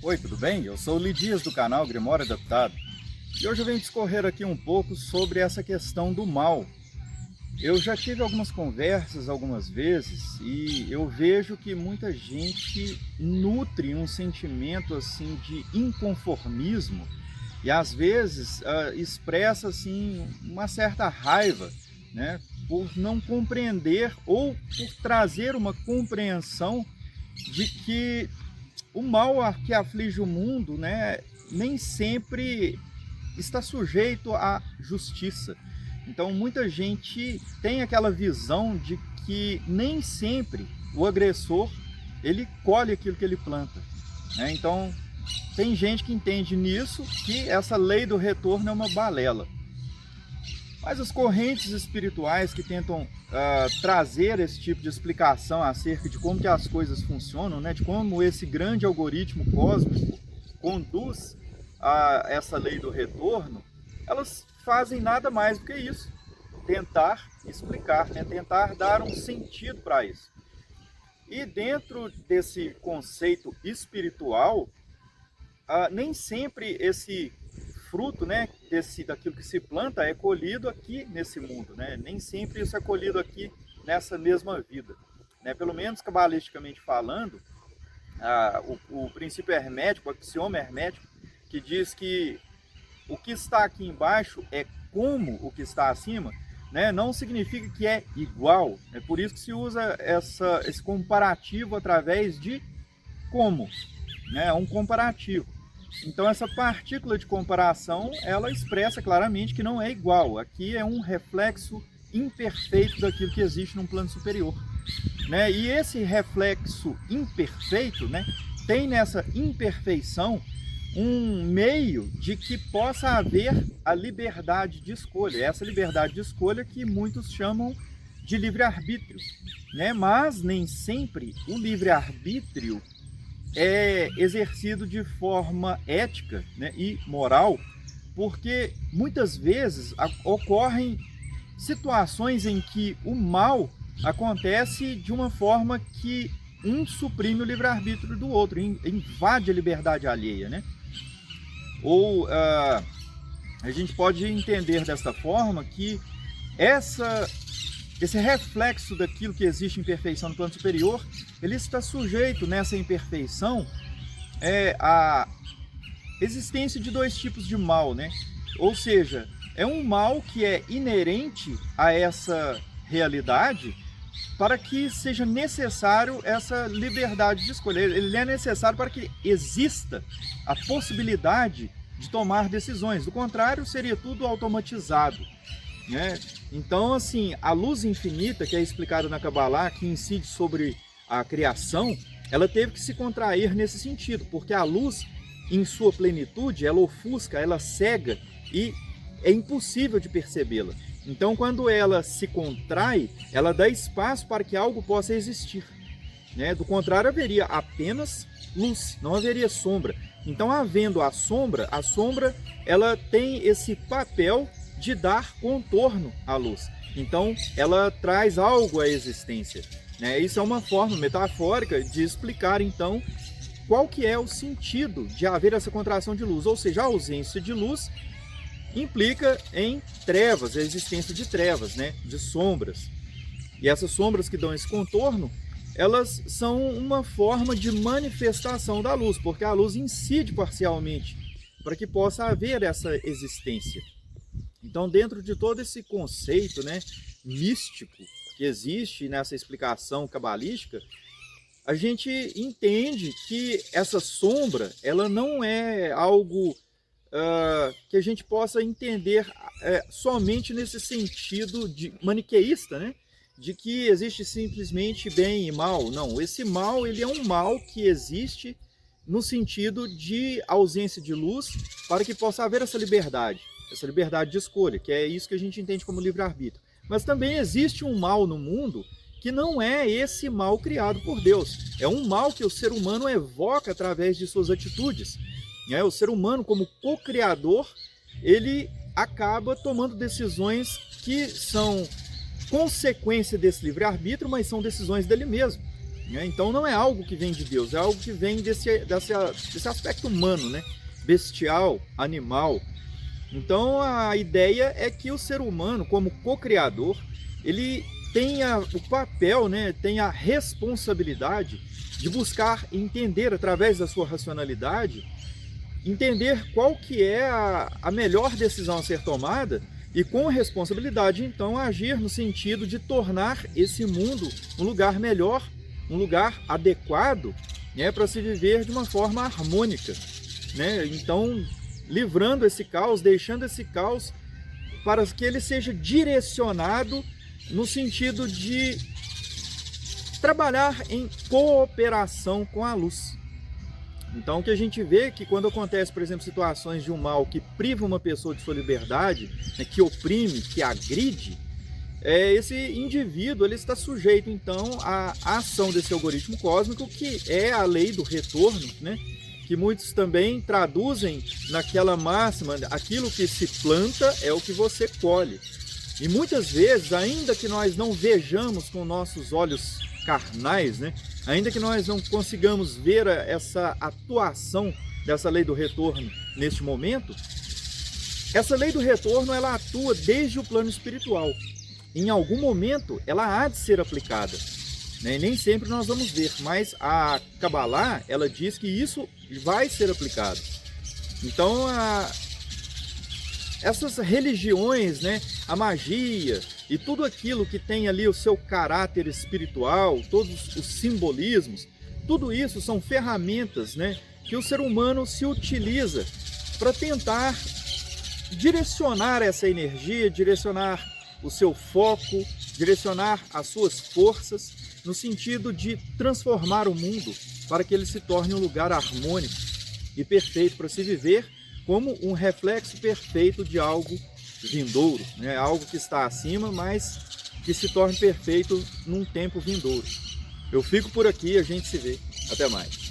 Oi, tudo bem? Eu sou o Lidias do canal Grimório Adaptado e hoje eu venho discorrer aqui um pouco sobre essa questão do mal. Eu já tive algumas conversas algumas vezes e eu vejo que muita gente nutre um sentimento assim de inconformismo e às vezes expressa assim uma certa raiva, né, por não compreender ou por trazer uma compreensão de que o mal que aflige o mundo, né, nem sempre está sujeito à justiça. Então muita gente tem aquela visão de que nem sempre o agressor ele colhe aquilo que ele planta, né? Então tem gente que entende nisso que essa lei do retorno é uma balela. Mas as correntes espirituais que tentam trazer esse tipo de explicação acerca de como que as coisas funcionam, né, de como esse grande algoritmo cósmico conduz a essa lei do retorno, elas fazem nada mais do que isso, tentar explicar, né, tentar dar um sentido para isso. E dentro desse conceito espiritual, nem sempre esse fruto, né, daquilo que se planta é colhido aqui nesse mundo, né? Nem sempre isso é colhido aqui nessa mesma vida, né? Pelo menos cabalisticamente falando, o princípio hermético, o axioma hermético, que diz que o que está aqui embaixo é como o que está acima, né? Não significa que é igual. É por isso que se usa esse comparativo através de como, né? É um comparativo. Então essa partícula de comparação, ela expressa claramente que não é igual. Aqui é um reflexo imperfeito daquilo que existe num plano superior, né? E esse reflexo imperfeito, né, tem nessa imperfeição um meio de que possa haver a liberdade de escolha. Essa liberdade de escolha que muitos chamam de livre-arbítrio, né? Mas nem sempre o livre-arbítrio é exercido de forma ética, né, e moral, porque muitas vezes ocorrem situações em que o mal acontece de uma forma que um suprime o livre-arbítrio do outro, invade a liberdade alheia, né? Ou a gente pode entender desta forma que esse reflexo daquilo que existe em perfeição no plano superior, ele está sujeito nessa imperfeição à existência de dois tipos de mal, né? Ou seja, é um mal que é inerente a essa realidade para que seja necessário essa liberdade de escolha. Ele é necessário para que exista a possibilidade de tomar decisões. Do contrário, seria tudo automatizado, né? Então, assim, a luz infinita, que é explicada na Kabbalah, que incide sobre a criação, ela teve que se contrair nesse sentido, porque a luz, em sua plenitude, ela ofusca, ela cega e é impossível de percebê-la. Então, quando ela se contrai, ela dá espaço para que algo possa existir, né? Do contrário, haveria apenas luz, não haveria sombra. Então, havendo a sombra ela tem esse papel de dar contorno à luz. Então, ela traz algo à existência, né? Isso é uma forma metafórica de explicar, então, qual que é o sentido de haver essa contração de luz. Ou seja, a ausência de luz implica em trevas, a existência de trevas, né? De sombras. E essas sombras que dão esse contorno, elas são uma forma de manifestação da luz, porque a luz incide parcialmente para que possa haver essa existência. Então, dentro de todo esse conceito, né, místico que existe nessa explicação cabalística, a gente entende que essa sombra, ela não é algo que a gente possa entender somente nesse sentido de maniqueísta, né, de que existe simplesmente bem e mal. Não, esse mal, ele é um mal que existe no sentido de ausência de luz para que possa haver essa liberdade de escolha, que é isso que a gente entende como livre-arbítrio. Mas também existe um mal no mundo que não é esse mal criado por Deus. É um mal que o ser humano evoca através de suas atitudes. O ser humano, como co-criador, ele acaba tomando decisões que são consequência desse livre-arbítrio, mas são decisões dele mesmo. né? Então não é algo que vem de Deus, é algo que vem desse aspecto humano, né? Bestial, animal. Então a ideia é que o ser humano, como co-criador, ele tenha o papel, né, tenha a responsabilidade de buscar entender através da sua racionalidade, entender qual que é a melhor decisão a ser tomada e com responsabilidade então agir no sentido de tornar esse mundo um lugar melhor, um lugar adequado, né, para se viver de uma forma harmônica, né? Então livrando esse caos, deixando esse caos para que ele seja direcionado no sentido de trabalhar em cooperação com a luz. Então o que a gente vê é que quando acontece, por exemplo, situações de um mal que priva uma pessoa de sua liberdade, né, que oprime, que agride, esse indivíduo ele está sujeito então à ação desse algoritmo cósmico, que é a lei do retorno, né? Que muitos também traduzem naquela máxima, aquilo que se planta é o que você colhe. E muitas vezes, ainda que nós não vejamos com nossos olhos carnais, né? Ainda que nós não consigamos ver essa atuação dessa lei do retorno neste momento, essa lei do retorno ela atua desde o plano espiritual. Em algum momento ela há de ser aplicada, né? Nem sempre nós vamos ver, mas a Kabbalah ela diz que isso vai ser aplicado. Então essas religiões, né, a magia e tudo aquilo que tem ali o seu caráter espiritual, todos os simbolismos, tudo isso são ferramentas, né, que o ser humano se utiliza para tentar direcionar essa energia, direcionar o seu foco, direcionar as suas forças no sentido de transformar o mundo para que ele se torne um lugar harmônico e perfeito para se viver, como um reflexo perfeito de algo vindouro, né? Algo que está acima, mas que se torne perfeito num tempo vindouro. Eu fico por aqui, a gente se vê. Até mais.